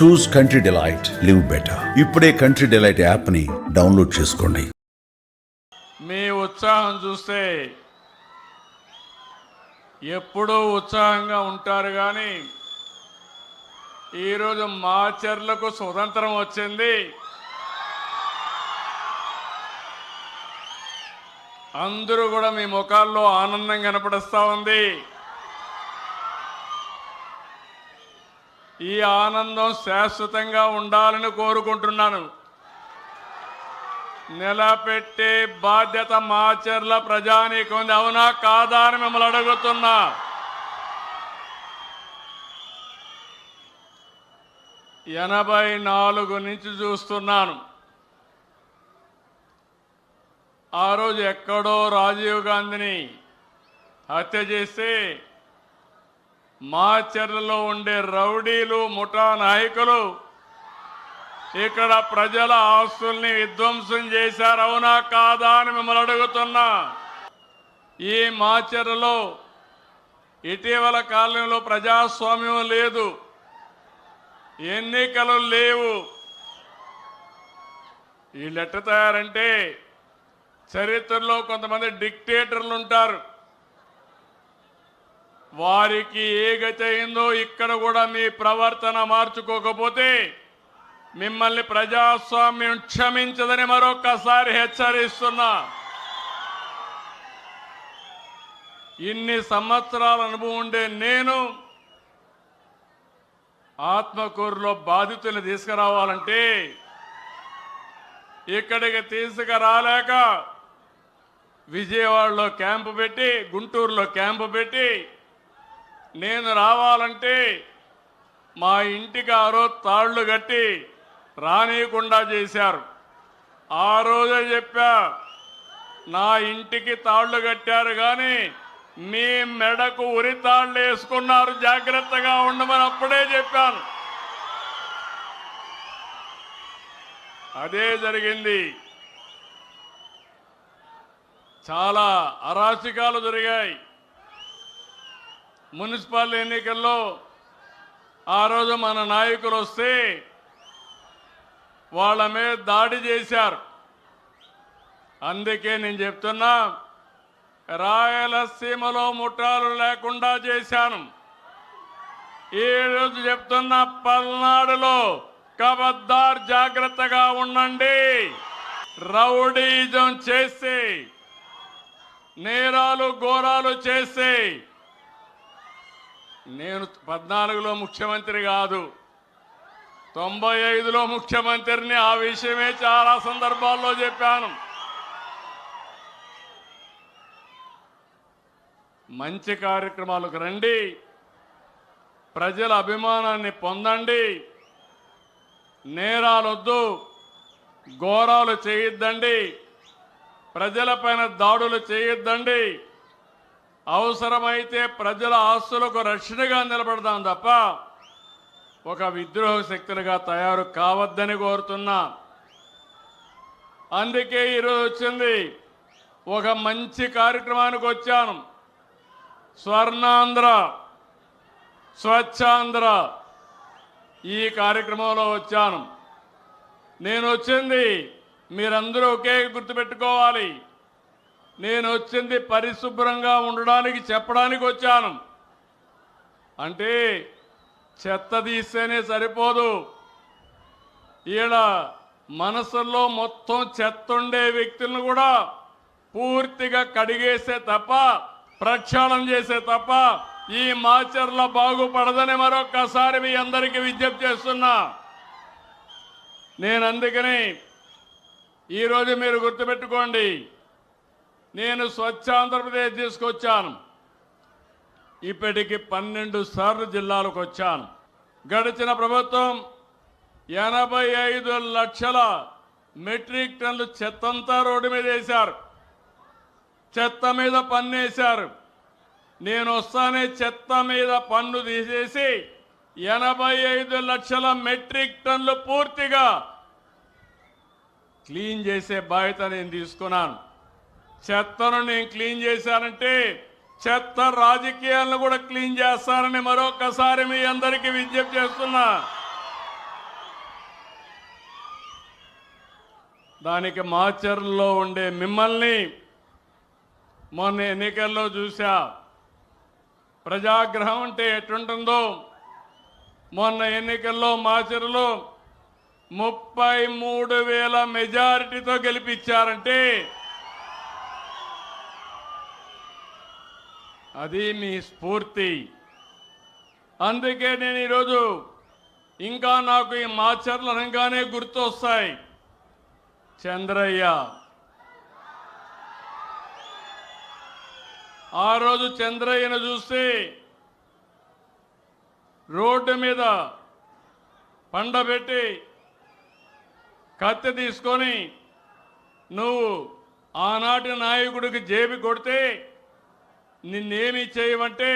చూస్ country delight, live better. ఇప్పుడే country delight app ని download చేసుకోండి. మీ ఉత్సాహం చూస్తే ఎప్పుడూ ఉత్సాహంగా ఉంటారు, కానీ ఈరోజు మాచర్లకు స్వతంత్రం వచ్చింది. అందరూ కూడా మీ ముఖాల్లో ఆనందం కనపడుస్తూ ఉంది. ఈ ఆనందం శాశ్వతంగా ఉండాలని కోరుకుంటున్నాను. నిలబెట్టే బాధ్యత మాచర్ల ప్రజానీకం, అవునా కాదా అని మిమ్మల్ని అడుగుతున్నా. ఎనభై 84 నుంచి చూస్తున్నాను. ఆ రోజు ఎక్కడో రాజీవ్ గాంధీని హత్య చేస్తే మాచర్లలో ఉండే రౌడీలు, ముఠా నాయకులు ఇక్కడ ప్రజల ఆస్తుల్ని విధ్వంసం చేశారు, అవునా కాదా అని మిమ్మల్ని అడుగుతున్నా. ఈ మాచర్లలో ఇటీవల కాలంలో ప్రజాస్వామ్యం లేదు, ఎన్నికలు లేవు. వీళ్ళు ఎట్ట తయారంటే, చరిత్రలో కొంతమంది డిక్టేటర్లు ఉంటారు, వారికి ఏ గతి అయిందో ఇక్కడ కూడా మీ ప్రవర్తన మార్చుకోకపోతే మిమ్మల్ని ప్రజాస్వామ్యం క్షమించదని మరొక్కసారి హెచ్చరిస్తున్నా. ఇన్ని సంవత్సరాల అనుభవం ఉండే నేను ఆత్మకూరులో బాధితులు తీసుకురావాలంటే ఇక్కడికి తీసుకురాలేక విజయవాడలో క్యాంపు పెట్టి, గుంటూరులో క్యాంపు పెట్టి, నేను రావాలంటే మా ఇంటికి ఆ రోజు తాళ్లు కట్టి రానియకుండా చేశారు. ఆ రోజే చెప్పా, నా ఇంటికి తాళ్లు కట్టారు కానీ మీ మెడకు ఉరి తాళ్లు వేసుకున్నారు, జాగ్రత్తగా ఉండమని అప్పుడే చెప్పాను. అదే జరిగింది. చాలా అరాచకాలు జరిగాయి. మున్సిపల్ ఎన్నికల్లో ఆ రోజు మన నాయకులు వస్తే వాళ్ళ మీద దాడి చేశారు. అందుకే నేను చెప్తున్నా, రాయలసీమలో ముఠాలు లేకుండా చేశాను. ఈ రోజు చెప్తున్నా, పల్నాడులో కబద్దార్ జాగ్రత్తగా ఉండండి. రౌడీజం చేసి, నేరాలు ఘోరాలు చేసి, నేను 14లో ముఖ్యమంత్రి కాదు, 95లో ముఖ్యమంత్రిని. ఆ విషయమే చాలా సందర్భాల్లో చెప్పాను. మంచి కార్యక్రమాలకు రండి, ప్రజల అభిమానాన్ని పొందండి, నేరాలొద్దు, ఘోరాలు చేయొద్దండి, ప్రజలపైన దాడులు చేయొద్దండి. అవసరమైతే ప్రజల ఆస్తులకు రక్షణగా నిలబడదాం తప్ప ఒక విద్రోహ శక్తులుగా తయారు కావద్దని కోరుతున్నా. అందుకే ఈరోజు వచ్చింది, ఒక మంచి కార్యక్రమానికి వచ్చాను. స్వర్ణాంధ్ర, స్వచ్ఛాంధ్ర, ఈ కార్యక్రమంలో వచ్చాను. నేను వచ్చింది మీరందరూ ఒకే గుర్తుపెట్టుకోవాలి, నేను వచ్చింది పరిశుభ్రంగా ఉండడానికి చెప్పడానికి వచ్చాను. అంటే చెత్త తీస్తేనే సరిపోదు, ఈడ మనసుల్లో మొత్తం చెత్త ఉండే వ్యక్తులను కూడా పూర్తిగా కడిగేసే తప్ప, ప్రక్షాళన చేసే తప్ప ఈ మాచర్ల బాగుపడదని మరొక్కసారి మీ అందరికీ విజ్ఞప్తి చేస్తున్నా. నేను అందుకని ఈరోజు మీరు గుర్తుపెట్టుకోండి, నేను స్వచ్ఛ ఆంధ్రప్రదేశ్ తీసుకొచ్చాను. ఇప్పటికి 12 సార్లు జిల్లాలకు వచ్చాను. గడిచిన ప్రభుత్వం 85 లక్షల మెట్రిక్ టన్నులు చెత్తంతా రోడ్డు మీద వేశారు, చెత్త మీద పన్ను వేశారు. నేను వస్తానే చెత్త మీద పన్ను తీసేసి 85 లక్షల మెట్రిక్ టన్నులు పూర్తిగా క్లీన్ చేసే బాధ్యత నేను తీసుకున్నాను. చెత్తను నేను క్లీన్ చేశానంటే చెత్త రాజకీయాలను కూడా క్లీన్ చేస్తానని మరొకసారి మీ అందరికీ విజ్ఞప్తి చేస్తున్నా. దానికి మాచర్లలో ఉండే మిమ్మల్ని మొన్న ఎన్నికల్లో చూసా. ప్రజాగ్రహం అంటే ఎటుంటుందో మొన్న ఎన్నికల్లో మాచర్లలో 33,000 మెజారిటీతో గెలిపించారంటే అది మీ స్ఫూర్తి. అందుకే నేను ఈరోజు ఇంకా నాకు ఈ మాచర్లు అనగానే గుర్తొస్తాయి. చంద్రయ్య ఆ రోజు చంద్రయ్యను చూస్తే రోడ్డు మీద పండబెట్టి కత్తి తీసుకొని నువ్వు ఆనాటి నాయకుడికి జేబి కొడితే నిన్నేమి చేయమంటే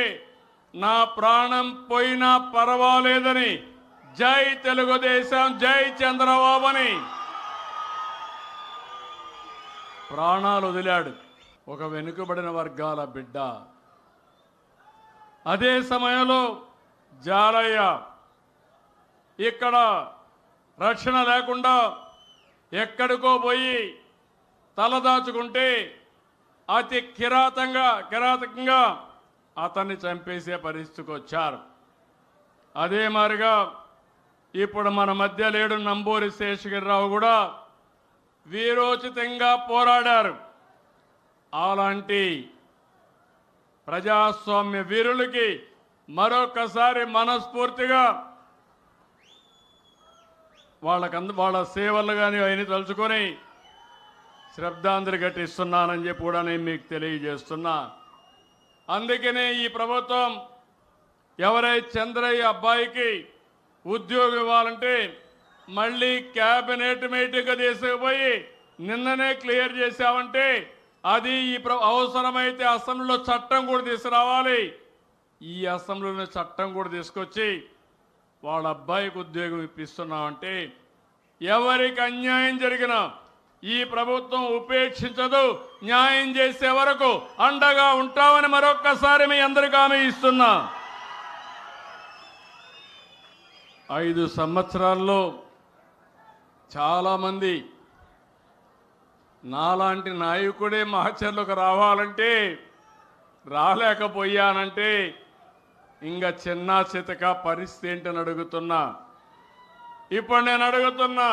నా ప్రాణం పోయినా పర్వాలేదని జై తెలుగుదేశం జై చంద్రబాబు అని ప్రాణాలు వదిలాడు. ఒక వెనుకబడిన వర్గాల బిడ్డ. అదే సమయంలో జాలయ్య ఇక్కడ రక్షణ లేకుండా ఎక్కడికో పోయి తలదాచుకుంటే అతి కిరాతకంగా అతన్ని చంపేసే పరిస్థితికి వచ్చారు. అదే మాదిరిగా ఇప్పుడు మన మధ్య లేడు నంబూరి శేషగిరిరావు కూడా వీరోచితంగా పోరాడారు. అలాంటి ప్రజాస్వామ్య వీరులకి మరొకసారి మనస్ఫూర్తిగా వాళ్ళ సేవలు కానీ అవన్నీ తలుచుకొని శ్రద్ధాంజలి ఘటిస్తున్నానని చెప్పి కూడా నేను మీకు తెలియజేస్తున్నా. అందుకనే ఈ ప్రభుత్వం ఎవరైతే చంద్రయ్య అబ్బాయికి ఉద్యోగం ఇవ్వాలంటే మళ్ళీ క్యాబినెట్ మీటింగ్ తీసుకుపోయి నిన్ననే క్లియర్ చేశామంటే అది ఈ అవసరమైతే అసెంబ్లీలో చట్టం కూడా తీసుకురావాలి. ఈ అసెంబ్లీలో చట్టం కూడా తీసుకొచ్చి వాళ్ళ అబ్బాయికి ఉద్యోగం ఇప్పిస్తున్నామంటే ఎవరికి అన్యాయం జరిగినా ఈ ప్రభుత్వం ఉపేక్షించదు. న్యాయం చేసే వరకు అండగా ఉంటామని మరొక్కసారి మీ అందరికీ హామీ ఇస్తున్నా. 5 సంవత్సరాల్లో చాలామంది నాలాంటి నాయకుడే మాచర్లకు రావాలంటే రాలేకపోయానంటే ఇంకా చిన్న చితక పరిస్థితి ఏంటని అడుగుతున్నా. ఇప్పుడు నేను అడుగుతున్నా,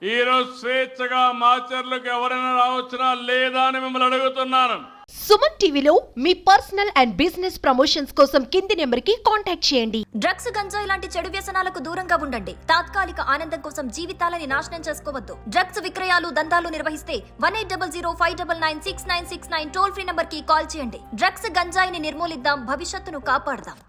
ఈరోజు స్వేచ్ఛగా మాచర్లకు ఎవరైనా రావచ్చునా లేదా అని మిమ్మల్ని అడుగుతున్నాను. సుమన్ టీవీలో మీ పర్సనల్ అండ్ బిజినెస్ ప్రమోషన్స్ కోసం కింది నెంబర్కి కాంటాక్ట్ చేయండి. డ్రగ్స్, గంజాయి లాంటి చెడు వ్యసనాలకు దూరంగా ఉండండి. తాత్కాలిక ఆనందం కోసం జీవితాలని నాశనం చేసుకోవద్దు. డ్రగ్స్ విక్రయాలు, దందాలు నిర్వహిస్తే 180059996969 టోల్ ఫ్రీ నంబర్ కి కాల్ చేయండి. డ్రగ్స్, గంజాయిని నిర్మూలిద్దాం, భవిష్యత్తును కాపాడదాం.